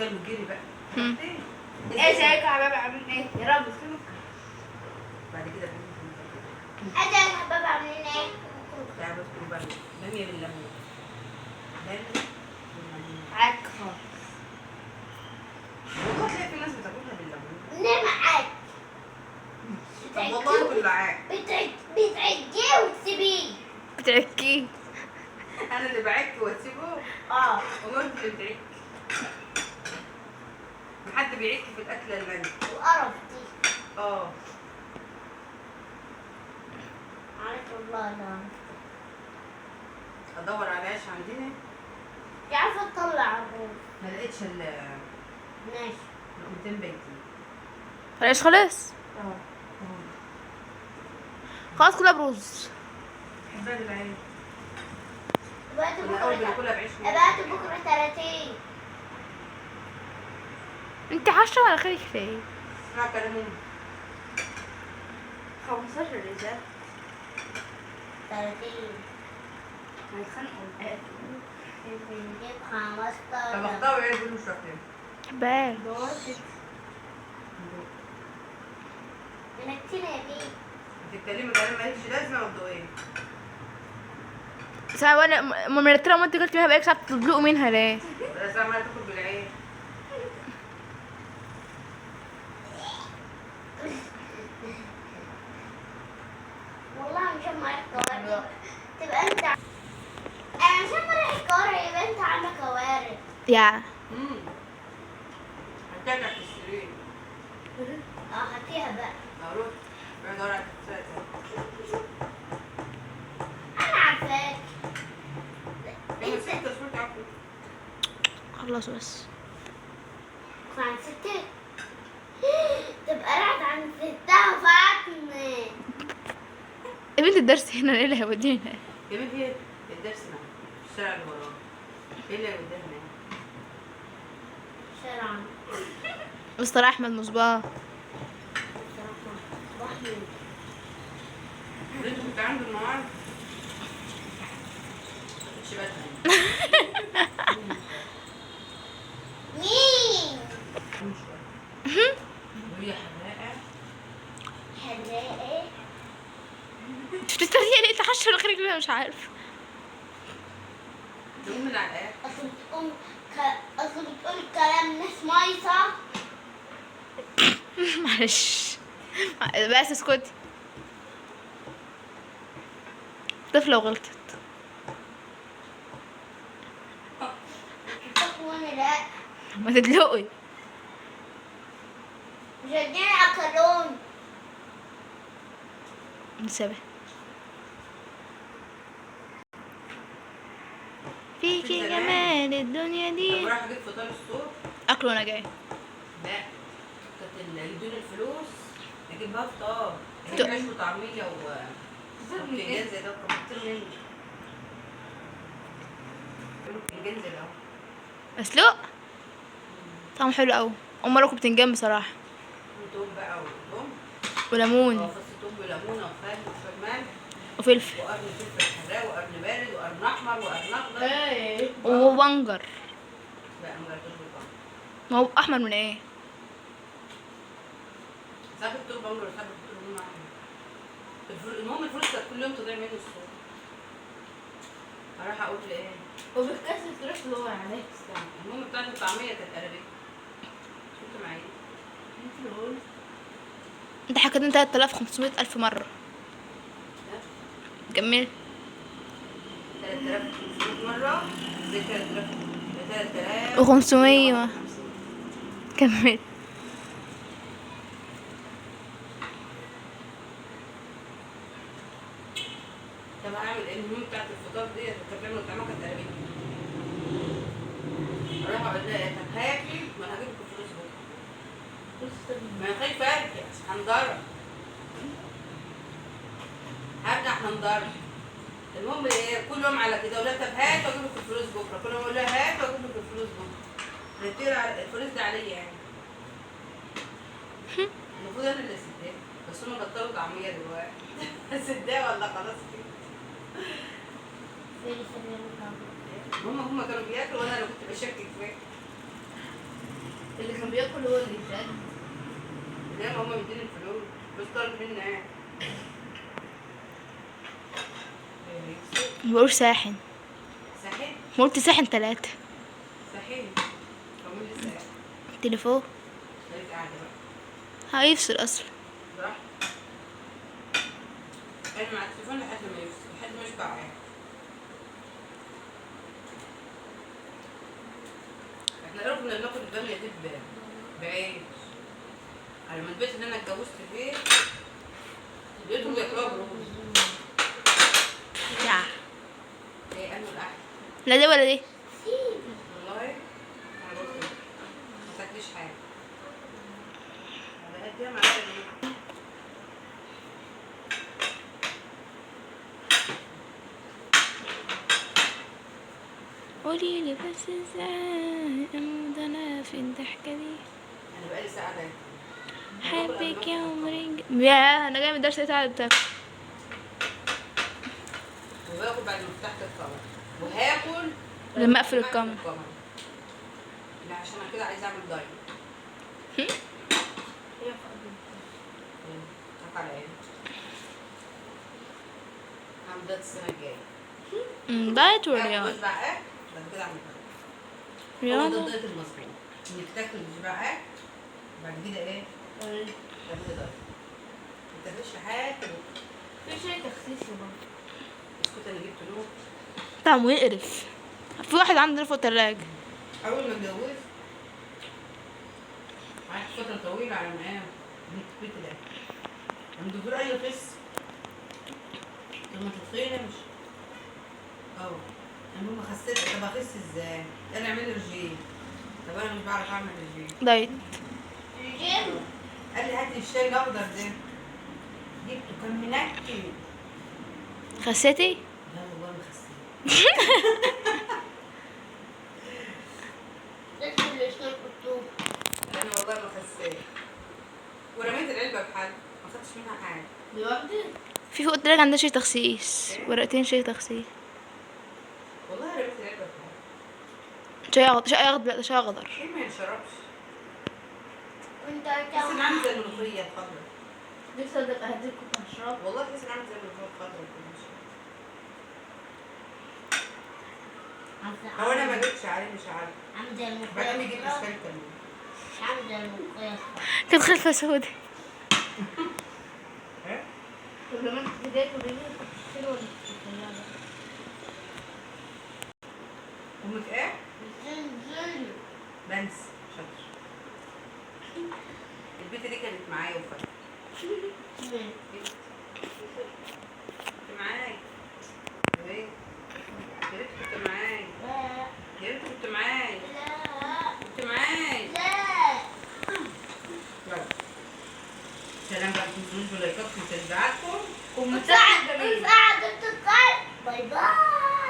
كلب جري بقى. ايه ازيكم يا حبايبي عاملين ايه؟ يا رب تكونوا بعد كده ازيك يا حبايبي عاملين ايه؟ تعالوا ادخلوا بقى باميه بالليمون. باميه بالليمون. معاك خالص. والله تلاقي في ناس بتاكلها بالليمون. ليه معاك؟ طب والله كله عاك. بتعجيه وتسيبيه. بتعكي. انا اللي بعك واسيبه. اه والله انت اللي بتعك. حد بيعك في الاكله المندي. وقرف دي. اه عارف والله لا. ادور على عيش عندنا مش عارفه تطلع الروح. ما لقيتش ماشي. لقمتين بيتي. خلاص خلاص اه خلاص كلها برز. بحبها بالعيش. بقيت كنا الاول بكره بناكلها بعيش. بقيت بكره 30. انت حاشة على خيرك ليه؟ اسمع كلام امي. 15 رجال 30 هيتخانقوا بنجيب طب 15. اختاروا ايه دول مش فاكرين. بحبها. نكتنا يا بيه. بتتكلمي كلام مالكش لازمه ولا ايه؟ ساعة وانا مرتبة ما انت قلت فيها بقالك ساعة بتطلقوا منها ليه؟ بس عماله تاكل بالعيش. والله مش مريح كوارث. تبقى انت انا مش مريح كوارث يبقى انت عندك كوارث. يا هتاكل في السرير. اه هاتيها بقى. اروح ادور على التفاحه. انا عارفاك. هي ست تصوير تاكل. خلصوا بس. عن ستة. تبقى راحت عن ستة وفاتنة. يا بنت الدرس هنا ايه اللي هيودينا؟ يا بنتي هي الدرس معاك في الشارع اللي وراه. ايه اللي قدامنا؟ شرعا. مستر احمد مصباح. انت كنت عنده النهارده؟ مش بدها. مين؟ وهي حلاقه. حلاقة. شفت الترتيب ليه تحشر على خيرك ليه مش عارف. تقوم من على الاخر. اصل بتقول كلام ناس مايصة. معلش بس اسكتي. طفلة وغلطت. وانا لا. ما تدلقي. مش هديني اكلون. نسابه. فيكي جمال الدنيا طب دي. راح اجيب فطار الصبح. اكله انا جاي. لا كانت يدوني الفلوس اجيب بها فطار. تو- اجيب عيش وطعميه وبتنجان زي ده. كتر مني. بتنجان زي ده. مسلوق. طعمه حلو قوي. اول مره اكل بتنجان بصراحه. وتوم بقى وتوم. وليمون فص توم وليمونه وخل وشويه ملح وفلفل وقرن فلفل حراق وقرن بارد وقرن احمر وقرن اخضر. وبنجر. لا ما جربتوش بالبنجر. ما هو احمر من ايه؟ ساعات بتقول بنجر وساعات بتقول لون احمر. المهم الفلوس كانت كل يوم تضيع مني الصبح. هروح اقول لايه؟ وبالكسر تروح تدور عليه. المهم بتاعت الطعميه كانت قربت. كنت معايا. انت حكيت 3500 الف مره. كمل. 3500 مره زي 3000 و500 كمل. طب هعمل ايه؟ المهم بتاعت الفطار دي كانت بتعمل طعمها كانت قربت. اروح اقول لها طب هاكي ما انا هجيب لكم فلوس بكره. ما انا خايفه ارجع هنضرب. هرجع هنضرب. المهم ايه كل يوم على كده اقول لها طب هات واجيب لك الفلوس بكره. كل يوم اقول لها هات واجيب لك الفلوس بكره. الفلوس دي عليا يعني. المفروض انا اللي اسدها بس هم بطلوا طعميه دلوقتي. اسدها ولا خلاص كده؟ هم كانوا بياكلوا وانا اللي كنت بشكك فيه. اللي كان بياكل هو اللي يتقال. زي ما هما مديني الفلوس بس طالب مني ايه؟ مبقوش ساحن. ساحل؟ قلت ساحن 3. ساحل. كمل لي ساحل. تليفون خليك قاعدة بقى. هيفصل اصلا. براحتك. انا مع التليفون لحد ما يفصل، لحد ما اشبع يعني. احنا كنا بناكل البامية دي بعيش. على ما البيت اللي انا اتجوزت فيه لقيتهم بياكلوها برز. يا ايه انه الاحلى؟ لا دي ولا دي. والله انا قلت ما تاكليش حاجه. على قد ما على قولي لي بس ازاي اموت انا في الضحكه دي. انا بقالي ساعه باكل. حبك يا عمري. يا انا جاي من الدرس لقيت قاعده بتاكل. وباكل بعد ما فتحت الكاميرا وهاكل لما اقفل الكاميرا. لا عشان انا كده عايزه اعمل دايت. على عيني. هعمل دايت السنه الجايه. دايت ورياضه. بس بقى ايه؟ بعد كده اعمل دايت. هو ده رياضه. الدايت المظبوط. انك تاكل بشبع بعد كده ايه؟ تعملي دايت. ما تاكلش حاجه. في شيء تخسيسي برضه. البسكوت اللي جبته له طعمه يقرف. في واحد عندنا فوق التلاجة. اول ما اتجوزت قعدت فتره طويله على مقام البيت ده. عند الدكتور قال لي خس. لما تتخينش انا ما خسيت. طب اخس ازاي؟ انا اعمل لي رجيم. طب انا مش بعرف اعمل رجيم. دايت. الجيم. قال لي هات لي الشاي الاخضر ده. جبته كان منكي. خسيتي؟ لا والله ما خسيت. تدخل الاشتراك مكتوب. انا والله ما خسيت. ورميت العلبه بحال ما خدتش منها حاجه. لوحدي؟ في فوق التلاجة عندنا شي تخسيس. ورقتين شي تخسيس. والله رميت العلبه بحال. شاي اخضر. شاي اخضر. لا ده شاي اخضر. شيء ما ينشربش. وانت تحس ان عامل زي الملوخيه الخضراء. لسه هديك كنت هشرب. والله تحس ان عامل زي الملوخيه الخضراء كده. هو انا ما جبتش عليه مش عارف. عامل زي الملوخية. بعدين جبت اشكال تانية. عامل زي الملوخية. كانت خلفة سودة. ايه؟ طب لما انت بداية وريني كنت تشتري ولا تشتري؟ امك ايه؟ زلزل. بنس شاطر. البيت دي كانت معايا وفتحت. كنت معايا. ايه؟ يا ريت كنت معايا. لا. يا ريت كنت معايا. لا. كنت معايا. لا. يلا. سلام بقى. تنسونوش بلايكاتكم وتشجيعاتكم ومساعدة القلب. باي باي.